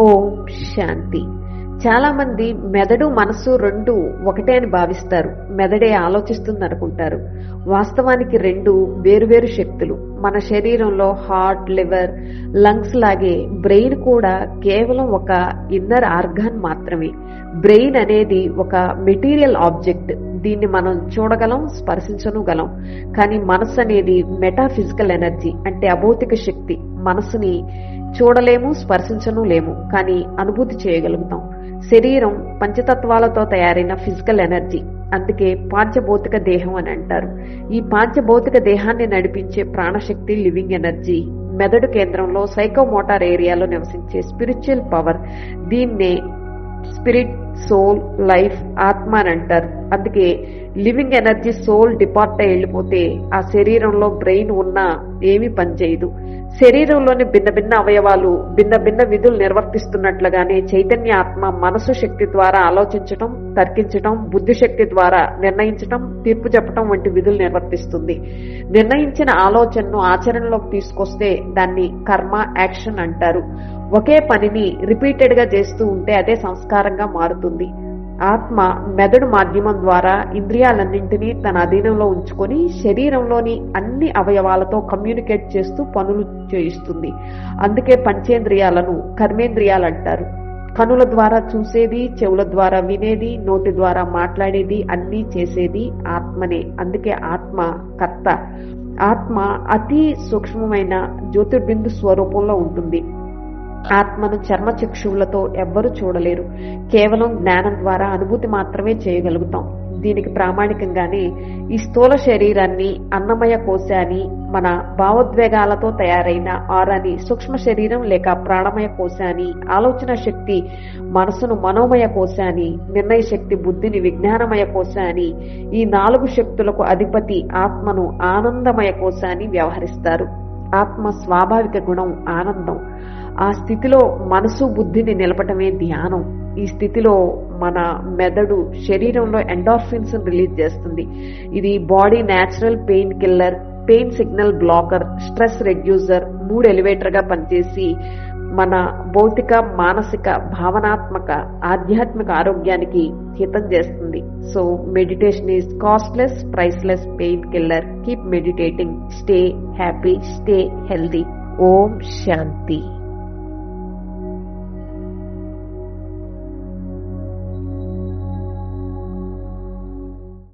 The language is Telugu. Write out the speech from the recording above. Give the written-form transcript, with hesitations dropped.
ఓం శాంతి. చాలా మంది మెదడు మనసు రెండు ఒకటే అని భావిస్తారు. మెదడే ఆలోచిస్తుంది అనుకుంటారు. వాస్తవానికి రెండు వేరువేరు శక్తులు. మన శరీరంలో హార్ట్, లివర్, లంగ్స్ లాగే బ్రెయిన్ కూడా కేవలం ఒక ఇన్నర్ ఆర్గాన్ మాత్రమే. బ్రెయిన్ అనేది ఒక మెటీరియల్ ఆబ్జెక్ట్. దీన్ని మనం చూడగలం, స్పర్శించనుగలం. కానీ మనసు అనేది మెటాఫిజికల్ ఎనర్జీ, అంటే అభౌతిక శక్తి. మనసుని చూడలేము, స్పర్శించను లేము, కానీ అనుభూతి చేయగలుగుతాం. శరీరం పంచతత్వాలతో తయారైన ఫిజికల్ ఎనర్జీ, అందుకే పాంచభౌతిక దేహం అని అంటారు. ఈ పాంచభౌతిక దేహాన్ని నడిపించే ప్రాణశక్తి లివింగ్ ఎనర్జీ మెదడు కేంద్రంలో సైకోమోటార్ ఏరియాలో నివసించే స్పిరిచువల్ పవర్. దీన్నే స్పిరిట్, సోల్, లైఫ్, ఆత్మ అని అంటారు. అందుకే లివింగ్ ఎనర్జీ సోల్ డిపార్ట్ అయి వెళ్ళిపోతే ఆ శరీరంలో బ్రెయిన్ ఉన్నా ఏమీ పనిచేయదు. శరీరంలోని భిన్న భిన్న అవయవాలు భిన్న భిన్న విధులు నిర్వర్తిస్తున్నట్లుగానే చైతన్య ఆత్మ మనసు శక్తి ద్వారా ఆలోచించటం, తర్కించటం, బుద్ధి శక్తి ద్వారా నిర్ణయించటం, తీర్పు చెప్పటం వంటి విధులు నిర్వర్తిస్తుంది. నిర్ణయించిన ఆలోచనను ఆచరణలోకి తీసుకొస్తే దాన్ని కర్మ, యాక్షన్ అంటారు. ఒకే పనిని రిపీటెడ్ గా చేస్తూ ఉంటే అదే సంస్కారంగా మారుతుంది. ఆత్మ మెదడు మాధ్యమం ద్వారా ఇంద్రియాలన్నింటినీ తన అధీనంలో ఉంచుకొని శరీరంలోని అన్ని అవయవాలతో కమ్యూనికేట్ చేస్తూ పనులు చేయిస్తుంది. అందుకే పంచేంద్రియాలను కర్మేంద్రియాలు అంటారు. కనుల ద్వారా చూసేది, చెవుల ద్వారా వినేది, నోటి ద్వారా మాట్లాడేది, అన్నీ చేసేది ఆత్మనే. అందుకే ఆత్మ కర్త. ఆత్మ అతి సూక్ష్మమైన జ్యోతిర్బిందు స్వరూపంలో ఉంటుంది. ఆత్మను చర్మచక్షువులతో ఎవ్వరూ చూడలేరు. కేవలం జ్ఞానం ద్వారా అనుభూతి మాత్రమే చేయగలుగుతాం. దీనికి ప్రామాణికంగానే ఈ స్థూల శరీరాన్ని అన్నమయ కోశాన్ని, మన భావోద్వేగాలతో తయారైన ఆరాని సూక్ష్మ శరీరం లేక ప్రాణమయ కోశాన్ని, ఆలోచన శక్తి మనసును మనోమయ కోశాన్ని, నిర్ణయ శక్తి బుద్ధిని విజ్ఞానమయ కోశాన్ని, ఈ 4 శక్తులకు అధిపతి ఆత్మను ఆనందమయ కోశాన్ని వ్యవహరిస్తారు. ఆత్మ స్వాభావిక గుణం ఆనందం. ఆ స్థితిలో మనసు బుద్ధిని నిలపటమే ధ్యానం. ఈ స్థితిలో మన మెదడు శరీరంలో ఎండార్ఫిన్స్ రిలీజ్ చేస్తుంది. ఇది body natural pain killer, pain signal blocker, stress reducer, mood elevator గా పనిచేసి మన భౌతిక, మానసిక, భావనాత్మక, ఆధ్యాత్మిక ఆరోగ్యానికి హితం చేస్తుంది. So meditation is costless, priceless pain killer. Keep meditating. Stay happy, stay healthy. ఓం శాంతి.